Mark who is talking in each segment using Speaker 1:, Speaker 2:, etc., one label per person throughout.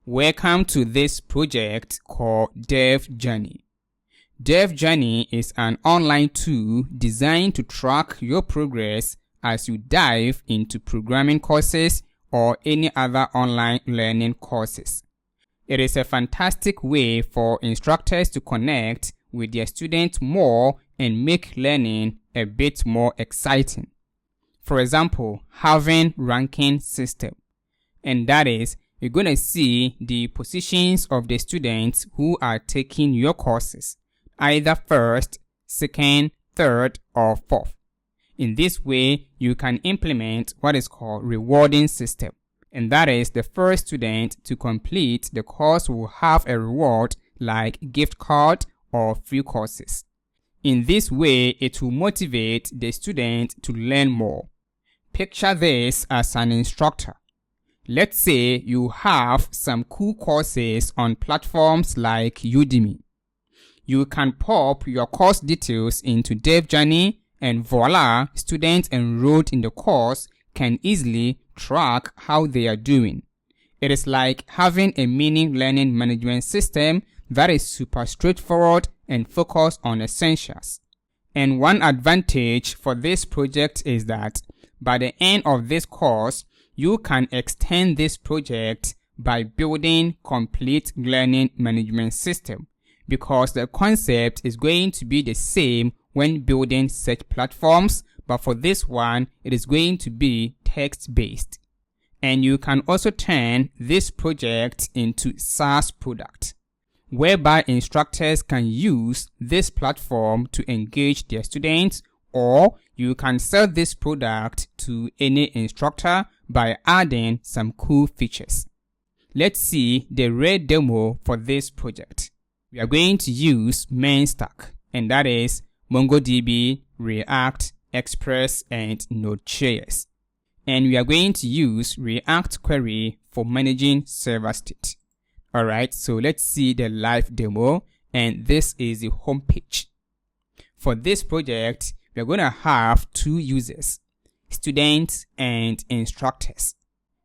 Speaker 1: Welcome to this project called Dev Journey. Dev Journey is an online tool designed to track your progress as you dive into programming courses or any other online learning courses. It is a fantastic way for instructors to connect with their students more and make learning a bit more exciting. For example, having ranking system, and that is, you're going to see the positions of the students who are taking your courses, either first, second, third, or fourth. In this way, you can implement what is called rewarding system, and that is the first student to complete the course will have a reward like gift card or free courses. In this way, it will motivate the student to learn more. Picture this as an instructor. Let's say you have some cool courses on platforms like Udemy. You can pop your course details into Dev Journey and voila, students enrolled in the course can easily track how they are doing. It is like having a mini learning management system that is super straightforward and focused on essentials. And one advantage for this project is that by the end of this course, you can extend this project by building complete learning management system, because the concept is going to be the same when building such platforms, but for this one, it is going to be text-based. And you can also turn this project into SaaS product, whereby instructors can use this platform to engage their students, or you can sell this product to any instructor by adding some cool features. Let's see the real demo for this project. We are going to use MERN Stack, and that is MongoDB, React, Express, and Node.js. And we are going to use React Query for managing server state. Alright, so let's see the live demo, and this is the home page. For this project, we're going to have two users, students and instructors.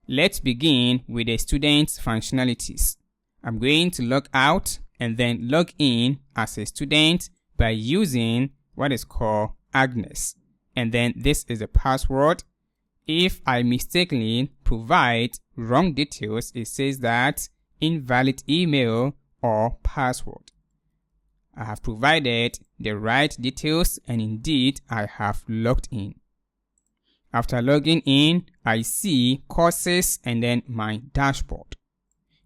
Speaker 1: Let's begin with the students' functionalities. I'm going to log out and then log in as a student by using what is called Agnes. And then this is the password. If I mistakenly provide wrong details, it says that invalid email or password. I have provided the right details, and indeed I have logged in. After logging in, I see courses and then my dashboard.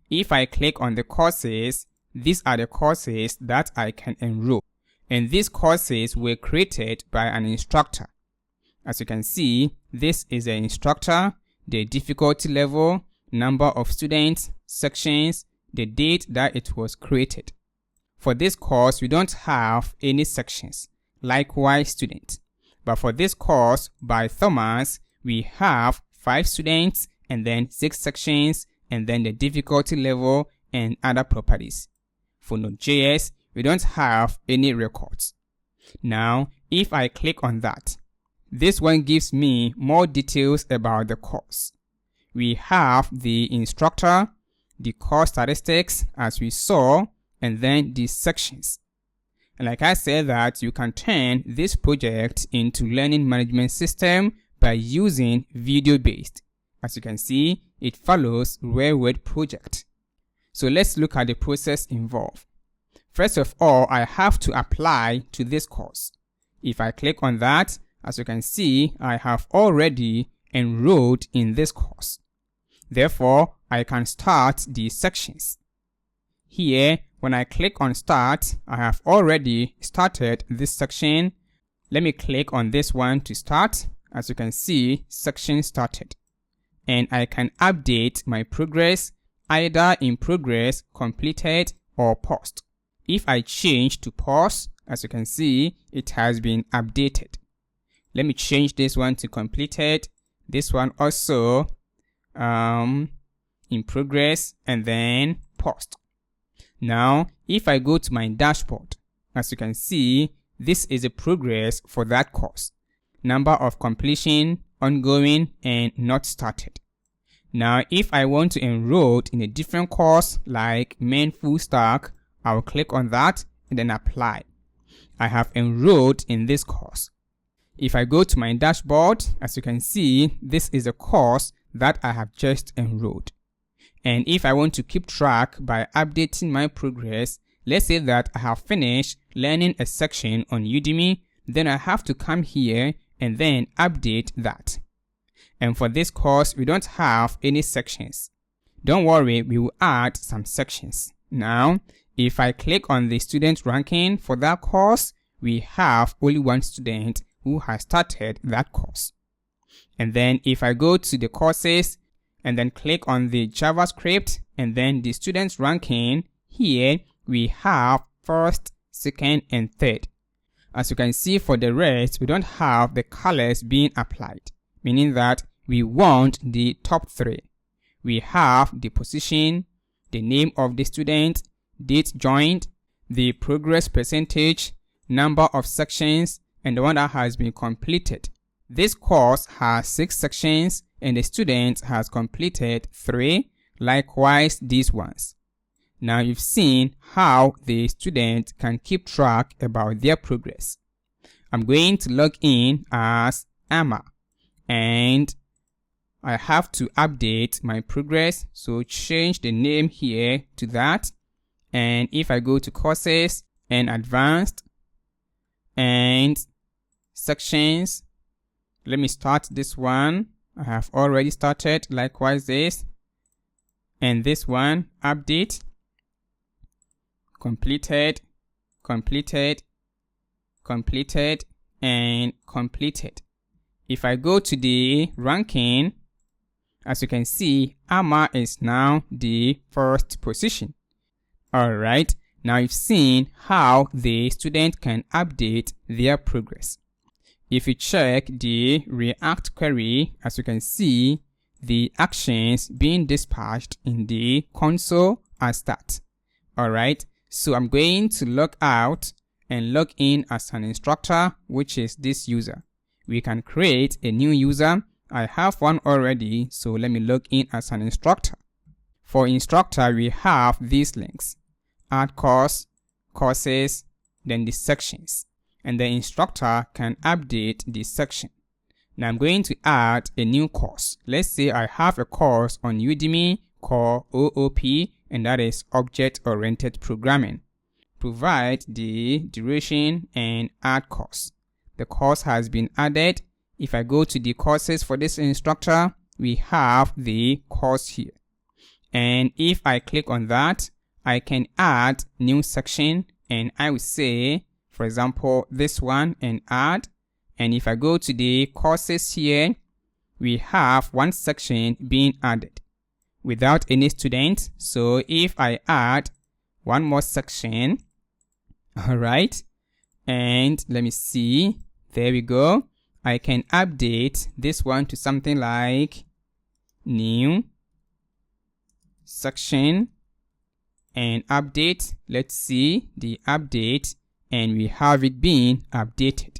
Speaker 1: If I click on the courses, these are the courses that I can enroll, and these courses were created by an instructor. As you can see, this is the instructor, the difficulty level, number of students, sections, the date that it was created. For this course, we don't have any sections, likewise students. But for this course by Thomas, we have 5 students and then 6 sections and then the difficulty level and other properties. For Node.js, we don't have any records. Now, if I click on that, this one gives me more details about the course. We have the instructor, the course statistics as we saw, and then the sections. And like I said that you can turn this project into learning management system by using video-based. As you can see, it follows Railroad project. So let's look at the process involved. First of all, I have to apply to this course. If I click on that, as you can see, I have already enrolled in this course. Therefore, I can start the sections. Here, when I click on start, I have already started this section. Let me click on this one to start. As you can see, section started. And I can update my progress either in progress, completed, or paused. If I change to pause, as you can see, it has been updated. Let me change this one to completed. This one also in progress and then paused. Now, if I go to my dashboard, as you can see, this is the progress for that course. Number of completion, ongoing, and not started. Now, if I want to enroll in a different course like MERN Full Stack, I will click on that and then apply. I have enrolled in this course. If I go to my dashboard, as you can see, this is a course that I have just enrolled. And if I want to keep track by updating my progress, let's say that I have finished learning a section on Udemy, then I have to come here and then update that. And for this course, we don't have any sections. Don't worry, we will add some sections. Now, if I click on the student ranking for that course, we have only one student who has started that course. And then if I go to the courses and then click on the JavaScript and then the students ranking, here we have first, second, and third. As you can see, for the rest, we don't have the colors being applied, meaning that we want the top three. We have the position, the name of the student, date joined, the progress percentage, number of sections, and the one that has been completed. This course has 6 sections and the student has completed 3, likewise these ones. Now you've seen how the student can keep track about their progress. I'm going to log in as Emma and I have to update my progress, so change the name here to that. And if I go to courses and advanced and sections, let me start this one. I have already started, likewise this, and this one, update, completed, completed, completed, and completed. If I go to the ranking, as you can see, Amma is now the first position. Alright, now you've seen how the student can update their progress. If you check the React query, as you can see, the actions being dispatched in the console as that. Alright, so I'm going to log out and log in as an instructor, which is this user. We can create a new user. I have one already, so let me log in as an instructor. For instructor, we have these links: add course, courses, then the sections. And the instructor can update the section. Now I'm going to add a new course. Let's say I have a course on Udemy called OOP, and that is Object-Oriented Programming. Provide the duration and add course. The course has been added. If I go to the courses for this instructor, we have the course here. And if I click on that, I can add new section, and I will say, for example, this one, and add. And if I go to the courses here, we have one section being added without any student. So if I add one more section, all right, and let me see, there we go. I can update this one to something like new section and update. Let's see the update, and we have it being updated.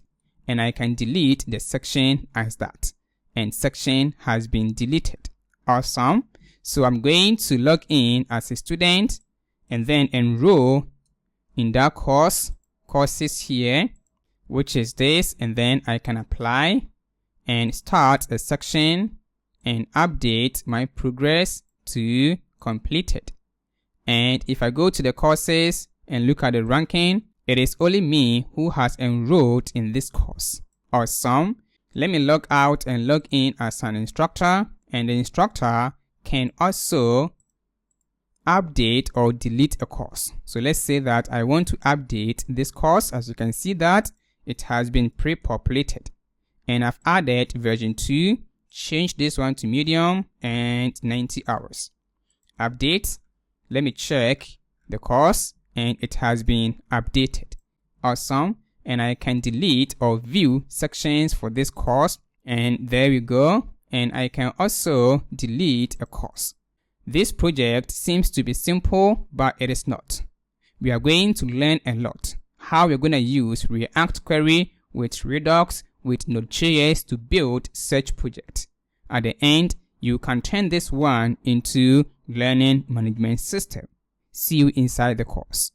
Speaker 1: And I can delete the section as that, and section has been deleted. Awesome. So I'm going to log in as a student and then enroll in that courses here, which is this, and then I can apply and start a section and update my progress to completed. And if I go to the courses and look at the ranking, it is only me who has enrolled in this course. Awesome. Let me log out and log in as an instructor, and the instructor can also update or delete a course. So let's say that I want to update this course. As you can see that it has been pre-populated, and I've added version 2, change this one to medium and 90 hours. Update. Let me check the course, and it has been updated. Awesome. And I can delete or view sections for this course, and there we go. And I can also delete a course. This project seems to be simple, but it is not. We are going to learn a lot. How we're going to use React query with Redux with Node.js to build such project. At the end, you can turn this one into learning management system. See you inside the course.